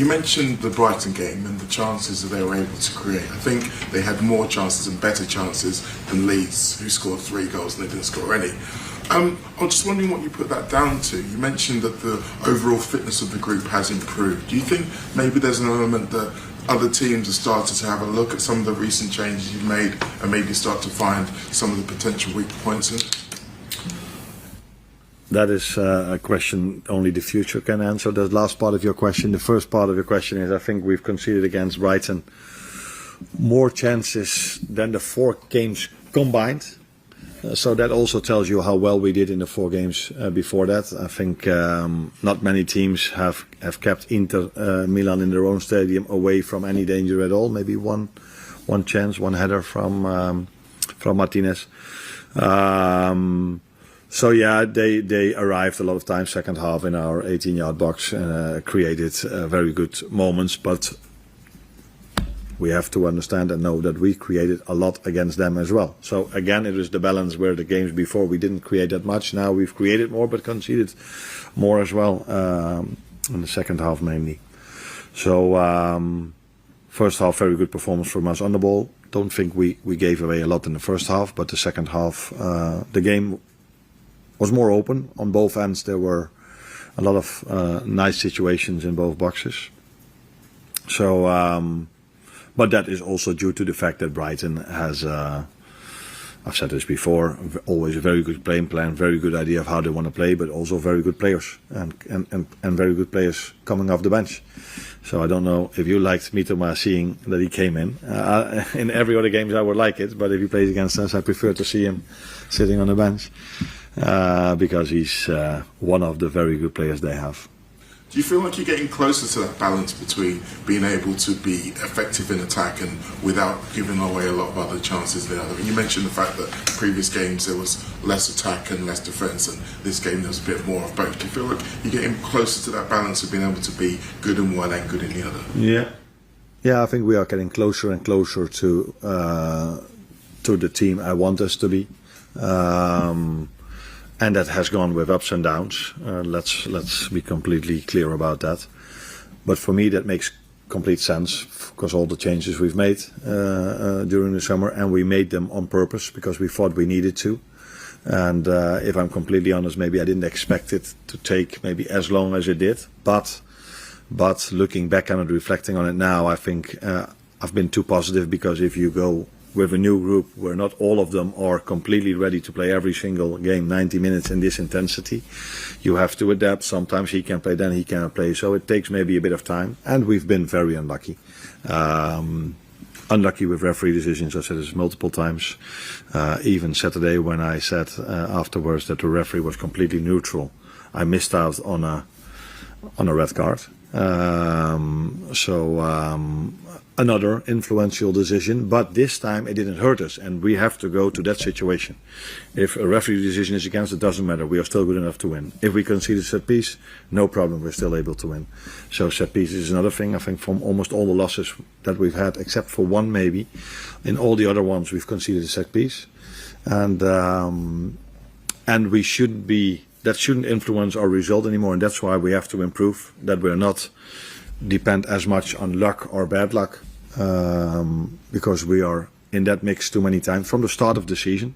You mentioned the Brighton game and the chances that they were able to create. I think they had more chances and better chances than Leeds, who scored 3 goals and they didn't score any. I'm just wondering what you put that down to. You mentioned that the overall fitness of the group has improved. Do you think maybe there's an element that other teams have started to have a look at some of the recent changes you've made and maybe start to find some of the potential weak points in it? That is a question only the future can answer. The last part of your question, the first part of your question is, I think we've conceded against Brighton more chances than the 4 games combined. So that also tells you how well we did in the 4 games before that. I think not many teams have kept Inter Milan in their own stadium away from any danger at all. Maybe one chance, one header from Martinez. So yeah, they arrived a lot of times second half in our 18-yard box, created very good moments, but we have to understand and know that we created a lot against them as well. So again, it is the balance where the games before we didn't create that much. Now we've created more but conceded more as well, in the second half mainly. So first half, very good performance from us on the ball. Don't think we gave away a lot in the first half, but the second half, the game was more open on both ends. There were a lot of nice situations in both boxes. So, but that is also due to the fact that Brighton has, I've said this before, always a very good playing plan, very good idea of how they want to play, but also very good players and very good players coming off the bench. So I don't know if you liked Mitoma seeing that he came in. In every other games I would like it, but if he plays against us, I prefer to see him sitting on the bench. Because he's one of the very good players they have. Do you feel like you're getting closer to that balance between being able to be effective in attack and without giving away a lot of other chances than the other? And you mentioned the fact that previous games there was less attack and less defence, and this game there was a bit more of both. Do you feel like you're getting closer to that balance of being able to be good in one and good in the other? Yeah, I think we are getting closer and closer to the team I want us to be. And that has gone with ups and downs. Let's be completely clear about that. But for me, that makes complete sense because all the changes we've made during the summer, and we made them on purpose because we thought we needed to. And if I'm completely honest, maybe I didn't expect it to take maybe as long as it did. But looking back on it, reflecting on it now, I think I've been too positive, because if you go with a new group where not all of them are completely ready to play every single game 90 minutes in this intensity, you have to adapt. Sometimes he can play, then he cannot play. So it takes maybe a bit of time, and we've been very unlucky. Unlucky with referee decisions. I said this multiple times. Even Saturday, when I said afterwards that the referee was completely neutral, I missed out on a red card. Another influential decision, but this time it didn't hurt us, and we have to go to that situation. If a referee decision is against, it doesn't matter. We are still good enough to win. If we concede a set piece, no problem. We're still able to win. So set piece is another thing. I think from almost all the losses that we've had, except for one maybe, in all the other ones we've conceded a set piece, and we shouldn't be. That shouldn't influence our result anymore, and that's why we have to improve. That we're not depend as much on luck or bad luck, because we are in that mix too many times from the start of the season.